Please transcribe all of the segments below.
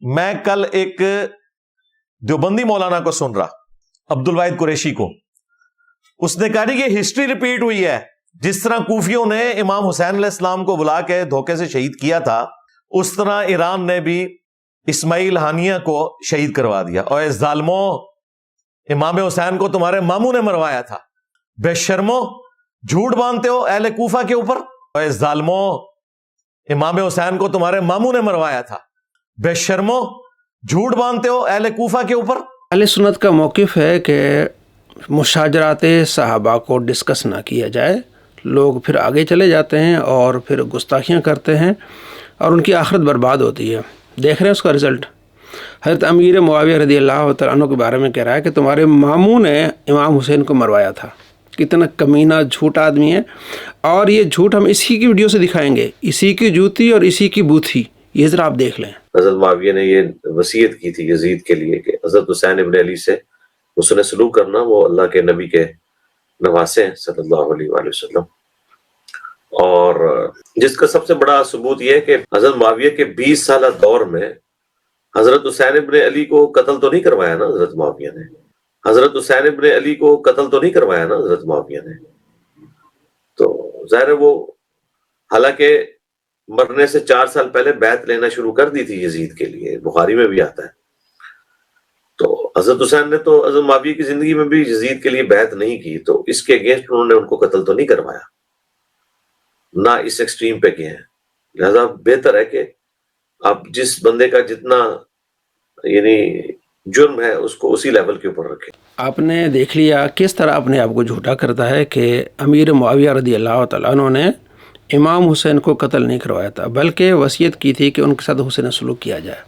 میں کل ایک دیوبندی مولانا کو سن رہا, عبد الواحد قریشی کو. اس نے کہا کہ ہسٹری ریپیٹ ہوئی ہے, جس طرح کوفیوں نے امام حسین علیہ السلام کو بلا کے دھوکے سے شہید کیا تھا, اس طرح ایران نے بھی اسماعیل ہانیہ کو شہید کروا دیا. اور اے ظالموں, امام حسین کو تمہارے ماموں نے مروایا تھا. بے شرمو, جھوٹ باندھتے ہو اہل کوفہ کے اوپر. اور اے ظالموں, امام حسین کو تمہارے ماموں نے مروایا تھا. بے شرمو, جھوٹ باندھتے ہو اہل کوفہ کے اوپر. اہل سنت کا موقف ہے کہ مشاجرات صحابہ کو ڈسکس نہ کیا جائے. لوگ پھر آگے چلے جاتے ہیں اور پھر گستاخیاں کرتے ہیں اور ان کی آخرت برباد ہوتی ہے. دیکھ رہے ہیں اس کا رزلٹ. حضرت امیر معاویہ رضی اللہ تعالیٰ عنہ کے بارے میں کہہ رہا ہے کہ تمہارے ماموں نے امام حسین کو مروایا تھا. کتنا کمینہ جھوٹ آدمی ہے. اور یہ جھوٹ ہم اسی کی ویڈیو سے دکھائیں گے, اسی کی جوتی اور اسی کی بوتھی. یہ ذرا آپ دیکھ لیں. حضرت معاویہ نے یہ وصیت کی تھی یزید کے لیے کہ حضرت حسین ابن علی سے حسن سلوک کرنا, وہ اللہ کے نبی کے نواسے ہیں صلی اللہ علیہ وآلہ وسلم. اور جس کا سب سے بڑا ثبوت یہ ہے کہ حضرت معاویہ کے 20 سالہ دور میں حضرت حسین ابن علی کو قتل تو نہیں کروایا نا حضرت معاویہ نے. حضرت حسین ابن علی کو قتل تو نہیں کروایا نا حضرت معاویہ نے. تو ظاہر ہے وہ حالانکہ مرنے سے 4 سال پہلے بیعت لینا شروع کر دی تھی یزید کے لیے, بخاری میں بھی آتا ہے. تو حضرت حسین نے تو حضرت معاویہ کی زندگی میں بھی یزید کے لیے بیعت نہیں کی, تو اس کے اگینسٹ انہوں نے ان کو قتل تو نہیں کروایا, نہ اس ایکسٹریم پہ گئے ہیں. لہذا بہتر ہے کہ آپ جس بندے کا جتنا یعنی جرم ہے اس کو اسی لیول کے اوپر رکھیں. آپ نے دیکھ لیا کس طرح اپنے آپ کو جھوٹا کرتا ہے کہ امیر معاویہ رضی اللہ تعالیٰ عنہ نے امام حسین کو قتل نہیں کروایا تھا, بلکہ وصیت کی تھی کہ ان کے ساتھ حسن سلوک کیا جائے.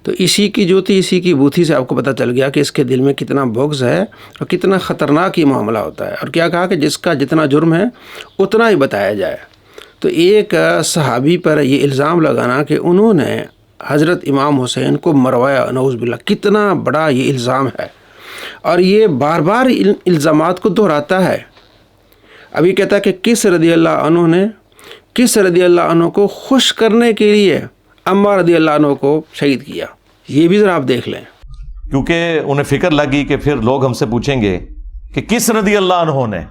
تو اسی کی جوتی اسی کی بوتھی سے آپ کو پتہ چل گیا کہ اس کے دل میں کتنا بغض ہے اور کتنا خطرناک یہ معاملہ ہوتا ہے. اور کیا کہا کہ جس کا جتنا جرم ہے اتنا ہی بتایا جائے. تو ایک صحابی پر یہ الزام لگانا کہ انہوں نے حضرت امام حسین کو مروایا, نعوذ باللہ, کتنا بڑا یہ الزام ہے. اور یہ بار بار الزامات کو دہراتا ہے. ابھی کہتا ہے کہ کس رضی اللہ عنہ نے کس رضی اللہ عنہ کو خوش کرنے کے لیے عمار رضی اللہ عنہ کو شہید کیا. یہ بھی ذرا آپ دیکھ لیں, کیونکہ انہیں فکر لگی کہ پھر لوگ ہم سے پوچھیں گے کہ کس رضی اللہ عنہ نے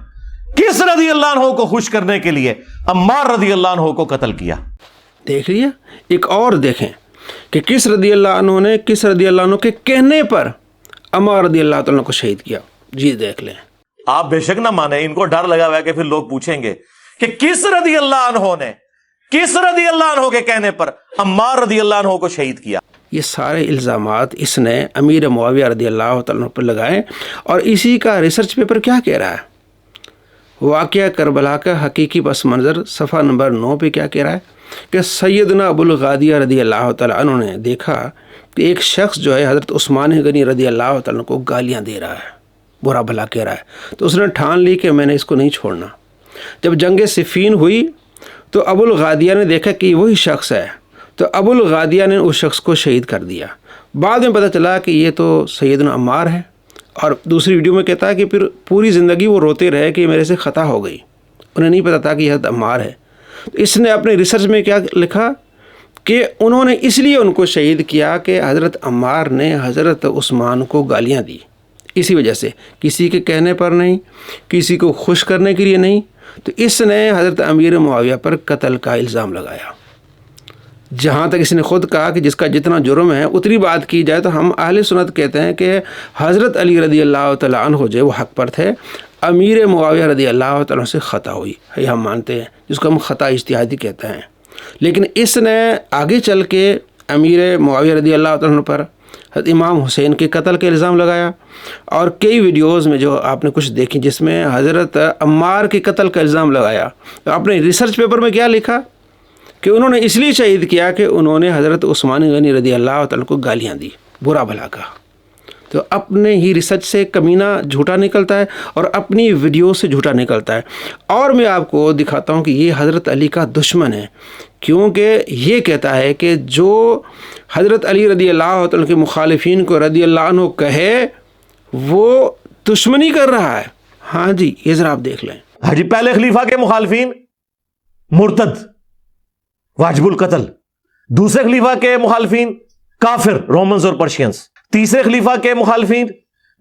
کس رضی اللہ عنہ کو خوش کرنے کے لیے عمار رضی اللہ عنہ کو قتل کیا. دیکھ لیا. ایک اور دیکھیں کہ کس رضی اللہ عنہ نے کس رضی اللہ عنہ کے کہنے پر عمار رضی اللہ تعالیٰ کو شہید کیا. جی دیکھ لیں. آپ بے شک نہ مانیں, ان کو ڈر لگا ہوا ہے کہ پھر لوگ پوچھیں گے کہ کس رضی اللہ عنہ نے کس رضی اللہ عنہ کے کہنے پر عمار رضی اللہ عنہ کو شہید کیا. یہ سارے الزامات اس نے امیر معاویہ رضی اللہ تعالیٰ پر لگائے. اور اسی کا ریسرچ پیپر کیا کہہ رہا ہے؟ واقعہ کربلا کا حقیقی پس منظر صفحہ نمبر 9 پہ کیا کہہ رہا ہے کہ سیدنا ابو الغادیہ رضی اللہ تعالیٰ عنہ نے دیکھا کہ ایک شخص جو ہے حضرت عثمان غنی رضی اللہ تعالیٰ کو گالیاں دے رہا ہے, برا بھلا کہہ رہا ہے. تو اس نے ٹھان لی کہ میں نے اس کو نہیں چھوڑنا. جب جنگ صفین ہوئی تو ابو الغادیہ نے دیکھا کہ وہی شخص ہے, تو ابو الغادیہ نے اس شخص کو شہید کر دیا. بعد میں پتہ چلا کہ یہ تو سیدنا عمار ہے. اور دوسری ویڈیو میں کہتا ہے کہ پھر پوری زندگی وہ روتے رہے کہ میرے سے خطا ہو گئی, انہیں نہیں پتا تھا کہ یہ حضرت عمار ہے. اس نے اپنے ریسرچ میں کیا لکھا کہ انہوں نے اس لیے ان کو شہید کیا کہ حضرت عمار نے حضرت عثمان کو گالیاں دی. اسی وجہ سے, کسی کے کہنے پر نہیں, کسی کو خوش کرنے کے لیے نہیں. تو اس نے حضرت امیر معاویہ پر قتل کا الزام لگایا. جہاں تک اس نے خود کہا کہ جس کا جتنا جرم ہے اتنی بات کی جائے, تو ہم اہل سنت کہتے ہیں کہ حضرت علی رضی اللہ تعالیٰ عنہ جو وہ حق پر تھے, امیر معاویہ رضی اللہ تعالیٰ سے خطا ہوئی ہے, ہم مانتے ہیں, جس کو ہم خطا اجتہادی کہتے ہیں. لیکن اس نے آگے چل کے امیر معاویہ رضی اللہ تعالیٰ پر حضرت امام حسین کے قتل کا الزام لگایا. اور کئی ویڈیوز میں جو آپ نے کچھ دیکھی جس میں حضرت عمار کے قتل کا الزام لگایا. تو آپ نے ریسرچ پیپر میں کیا لکھا کہ انہوں نے اس لیے شہید کیا کہ انہوں نے حضرت عثمان غنی رضی اللہ تعالیٰ کو گالیاں دی, برا بھلا کہا. تو اپنے ہی ریسرچ سے کمینہ جھوٹا نکلتا ہے اور اپنی ویڈیو سے جھوٹا نکلتا ہے. اور میں آپ کو دکھاتا ہوں کہ یہ حضرت علی کا دشمن ہے, کیونکہ یہ کہتا ہے کہ جو حضرت علی رضی اللہ عنہ کے مخالفین کو رضی اللہ عنہ کہے وہ دشمنی کر رہا ہے. ہاں جی, یہ ذرا آپ دیکھ لیں. ہاں جی, پہلے خلیفہ کے مخالفین مرتد واجب القتل, دوسرے خلیفہ کے مخالفین کافر رومنز اور پرشینز. تیسرے خلیفہ کے مخالفین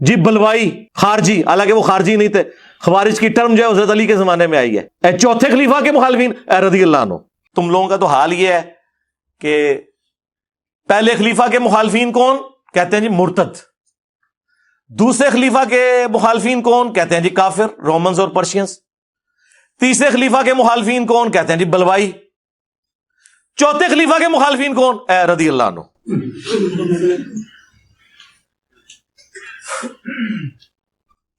جی بلوائی خارجی، حالانکہ وہ خارجی نہیں تھے، خوارج کی ٹرم جو ہے حضرت علی کے زمانے میں آئی ہے. چوتھے خلیفہ کے مخالفین رضی اللہ عنہ. تم لوگوں کا تو حال یہ ہے کہ پہلے خلیفہ کے مخالفین کون؟ کہتے ہیں جی مرتد. دوسرے خلیفہ کے مخالفین کون؟ کہتے ہیں جی کافر رومنز اور پرشینز. تیسرے خلیفہ کے مخالفین کون؟ کہتے ہیں جی بلوائی. چوتھے خلیفہ کے مخالفین کون؟ رضی اللہ عنہ.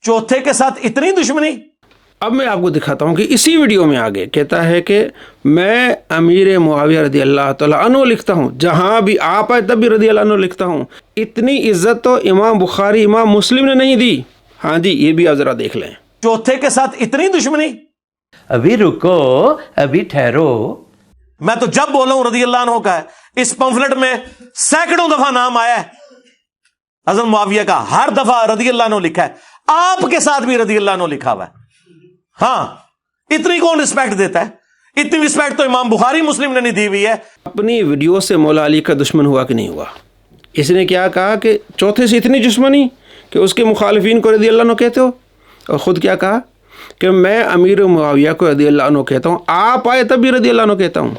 چوتھے کے ساتھ اتنی دشمنی. اب میں آپ کو دکھاتا ہوں کہ اسی ویڈیو میں آگے کہتا ہے کہ میں امیر معاویہ رضی اللہ تعالیٰ عنہ لکھتا ہوں، جہاں بھی آپ آئے تب بھی رضی اللہ عنہ لکھتا ہوں. اتنی عزت تو امام بخاری امام مسلم نے نہیں دی. ہاں جی یہ بھی آپ ذرا دیکھ لیں. چوتھے کے ساتھ اتنی دشمنی. ابھی رکو، ابھی ٹھہرو. میں تو جب بولا ہوں رضی اللہ عنہ کا ہے. اس پمفلٹ میں سینکڑوں دفعہ نام آیا ہے حضرت معاویہ کا، ہر دفعہ رضی اللہ عنہ لکھا ہے. آپ کے ساتھ بھی رضی اللہ عنہ لکھا ہوا ہے. ہاں اتنی کون رسپیکٹ دیتا ہے؟ اتنی رسپیکٹ تو امام بخاری مسلم نے نہیں دی ہوئی ہے. اپنی ویڈیو سے مولا علی کا دشمن ہوا کہ نہیں ہوا؟ اس نے کیا کہا کہ چوتھے سے اتنی دشمنی کہ اس کے مخالفین کو رضی اللہ عنہ کہتے ہو، اور خود کیا کہا کہ میں امیر معاویہ کو رضی اللہ عنہ کہتا ہوں، آپ آئے تب بھی رضی اللہ عنہ کہتا ہوں.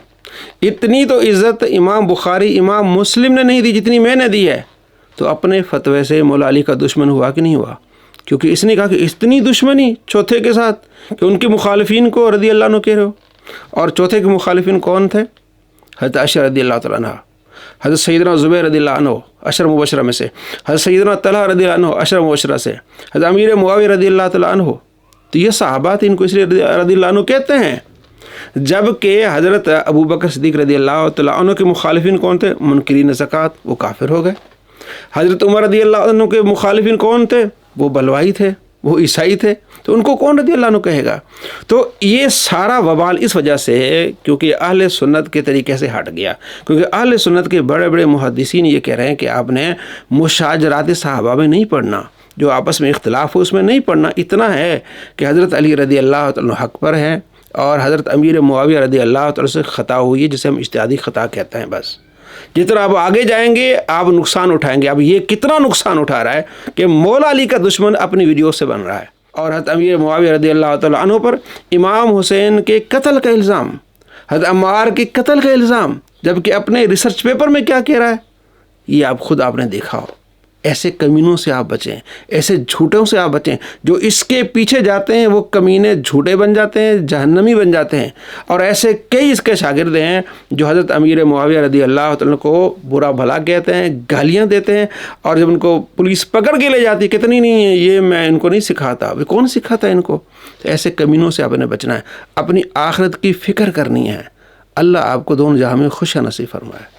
اتنی تو عزت امام بخاری امام مسلم نے نہیں دی جتنی میں نے دی ہے. تو اپنے فتوے سے مولا علی کا دشمن ہوا کہ نہیں ہوا؟ کیونکہ اس نے کہا کہ اتنی دشمنی چوتھے کے ساتھ کہ ان کے مخالفین کو رضی اللہ عنہ کہہ رہے ہو. اور چوتھے کے مخالفین کون تھے؟ حضرت عائشہ رضی اللہ تعالیٰ عنہ، حضرت سیدنا زبیر رضی اللہ عنہ عشر مبشرہ میں سے، حضرت سیدنا طلحہ رضی اللہ عنہ عشر مبشرہ سے، حضرت امیر معاویہ رضی اللہ تعالیٰ عنہ. تو یہ صحابات ان کو اس لیے رضی اللہ عنہ کہتے ہیں. جبکہ حضرت ابو بکر صدیق رضی اللہ تعالیٰ عنہ کے مخالفین کون تھے؟ منکرین زکوٰۃ، وہ کافر ہو گئے. حضرت عمر رضی اللہ عنہ کے مخالفین کون تھے؟ وہ بلوائی تھے، وہ عیسائی تھے. تو ان کو کون رضی اللہ عنہ کہے گا؟ تو یہ سارا وبال اس وجہ سے ہے کیونکہ اہل سنت کے طریقے سے ہٹ گیا. کیونکہ اہل سنت کے بڑے بڑے محدثین یہ کہہ رہے ہیں کہ آپ نے مشاجرات صحابہ میں نہیں پڑھنا، جو آپس میں اختلاف ہو اس میں نہیں پڑھنا. اتنا ہے کہ حضرت علی رضی اللہ تعالیٰ حق پر ہے اور حضرت امیر معاویہ رضی اللہ تعالیٰ سے خطا ہوئی ہے، جسے ہم اجتہادی خطا کہتے ہیں. بس جتنا آپ آگے جائیں گے آپ نقصان اٹھائیں گے. اب یہ کتنا نقصان اٹھا رہا ہے کہ مولا علی کا دشمن اپنی ویڈیو سے بن رہا ہے. اور حضرت امیر معاویہ رضی اللہ تعالیٰ عنہ پر امام حسین کے قتل کا الزام، حضرت عمار کے قتل کا الزام، جبکہ اپنے ریسرچ پیپر میں کیا کہہ رہا ہے یہ آپ نے دیکھا ہو. ایسے کمینوں سے آپ بچیں، ایسے جھوٹوں سے آپ بچیں. جو اس کے پیچھے جاتے ہیں وہ کمینے جھوٹے بن جاتے ہیں، جہنمی بن جاتے ہیں. اور ایسے کئی اس کے شاگرد ہیں جو حضرت امیر معاویہ رضی اللہ تعالیٰ کو برا بھلا کہتے ہیں، گالیاں دیتے ہیں، اور جب ان کو پولیس پکڑ کے لے جاتی کتنی نہیں ہے یہ میں ان کو نہیں سکھاتا. وہ کون سکھاتا ہے ان کو؟ تو ایسے کمینوں سے آپ نے بچنا ہے. اپنی آخرت کی فکر کرنی ہے. اللہ آپ کو دونوں جہاں میں خوش نصیب فرمائے.